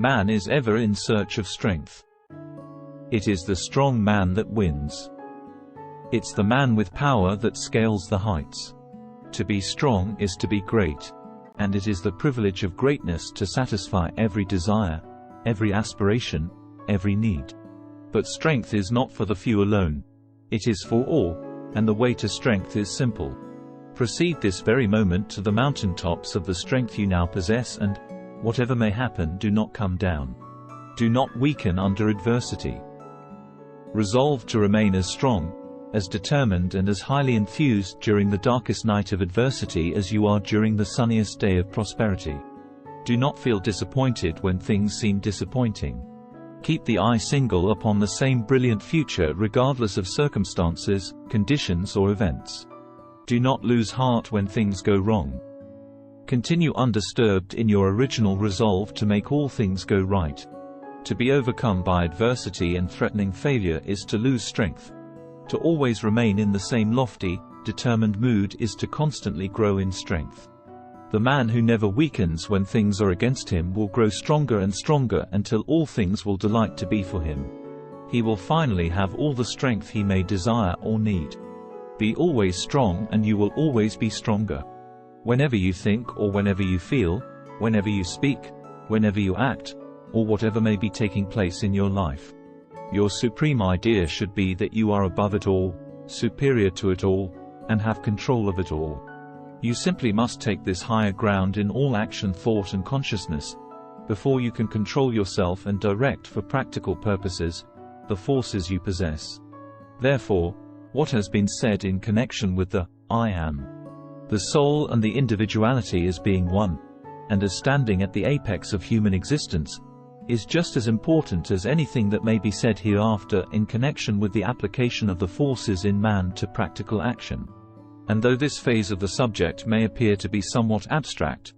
Man is ever in search of strength. It is the strong man that wins. It's the man with power that scales the heights. To be strong is to be great, and it is the privilege of greatness to satisfy every desire, every aspiration, every need. But strength is not for the few alone. It is for all, and the way to strength is simple. Proceed this very moment to the mountaintops of the strength you now possess, and, whatever may happen, do not come down. Do not weaken under adversity. Resolve to remain as strong, as determined and as highly enthused during the darkest night of adversity as you are during the sunniest day of prosperity. Do not feel disappointed when things seem disappointing. Keep the eye single upon the same brilliant future regardless of circumstances, conditions or events. Do not lose heart when things go wrong. Continue undisturbed in your original resolve to make all things go right. To be overcome by adversity and threatening failure is to lose strength. To always remain in the same lofty, determined mood is to constantly grow in strength. The man who never weakens when things are against him will grow stronger and stronger until all things will delight to be for him. He will finally have all the strength he may desire or need. Be always strong and you will always be stronger. Whenever you think or whenever you feel, whenever you speak, whenever you act, or whatever may be taking place in your life. Your supreme idea should be that you are above it all, superior to it all, and have control of it all. You simply must take this higher ground in all action, thought and consciousness, before you can control yourself and direct for practical purposes the forces you possess. Therefore, what has been said in connection with the I am, the soul and the individuality as being one, and as standing at the apex of human existence, is just as important as anything that may be said hereafter in connection with the application of the forces in man to practical action. And though this phase of the subject may appear to be somewhat abstract,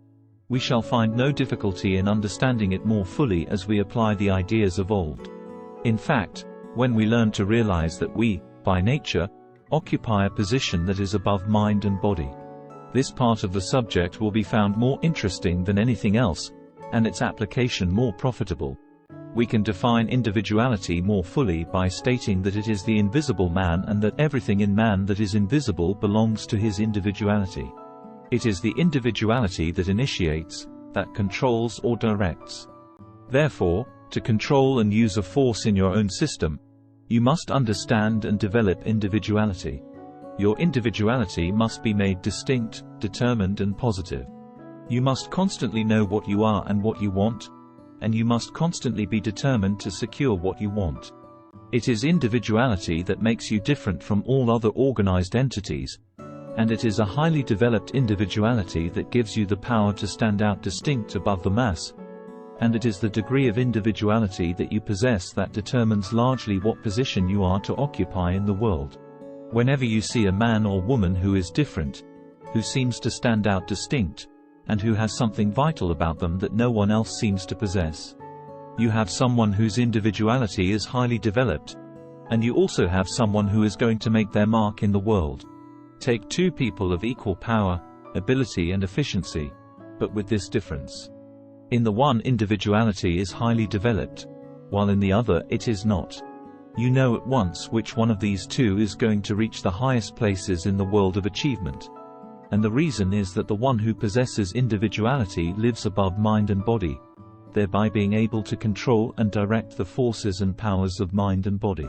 we shall find no difficulty in understanding it more fully as we apply the ideas of old. In fact, when we learn to realize that we, by nature, occupy a position that is above mind and body, this part of the subject will be found more interesting than anything else, and its application more profitable. We can define individuality more fully by stating that it is the invisible man and that everything in man that is invisible belongs to his individuality. It is the individuality that initiates, that controls or directs. Therefore, to control and use a force in your own system, you must understand and develop individuality. Your individuality must be made distinct, determined and positive. You must constantly know what you are and what you want, and you must constantly be determined to secure what you want. It is individuality that makes you different from all other organized entities, and it is a highly developed individuality that gives you the power to stand out distinct above the mass, and it is the degree of individuality that you possess that determines largely what position you are to occupy in the world. Whenever you see a man or woman who is different, who seems to stand out distinct, and who has something vital about them that no one else seems to possess, you have someone whose individuality is highly developed, and you also have someone who is going to make their mark in the world. Take two people of equal power, ability and efficiency, but with this difference. In the one, individuality is highly developed, while in the other it is not. You know at once which one of these two is going to reach the highest places in the world of achievement. And the reason is that the one who possesses individuality lives above mind and body, thereby being able to control and direct the forces and powers of mind and body.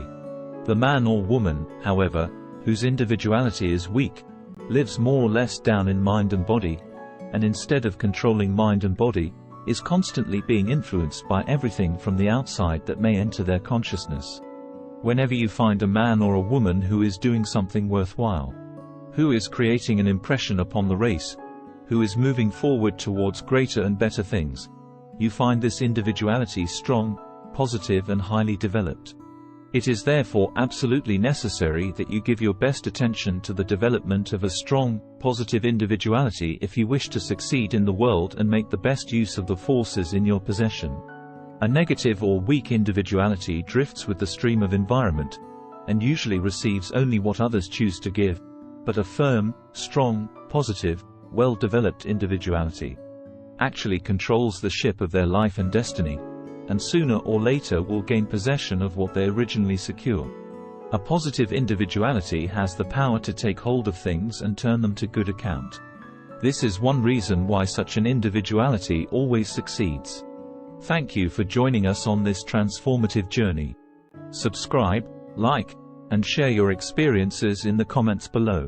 The man or woman, however, whose individuality is weak, lives more or less down in mind and body, and instead of controlling mind and body, is constantly being influenced by everything from the outside that may enter their consciousness. Whenever you find a man or a woman who is doing something worthwhile, who is creating an impression upon the race, who is moving forward towards greater and better things, you find this individuality strong, positive and highly developed. It is therefore absolutely necessary that you give your best attention to the development of a strong, positive individuality if you wish to succeed in the world and make the best use of the forces in your possession. A negative or weak individuality drifts with the stream of environment, and usually receives only what others choose to give, but a firm, strong, positive, well-developed individuality actually controls the ship of their life and destiny, and sooner or later will gain possession of what they originally secure. A positive individuality has the power to take hold of things and turn them to good account. This is one reason why such an individuality always succeeds. Thank you for joining us on this transformative journey. Subscribe, like, and share your experiences in the comments below.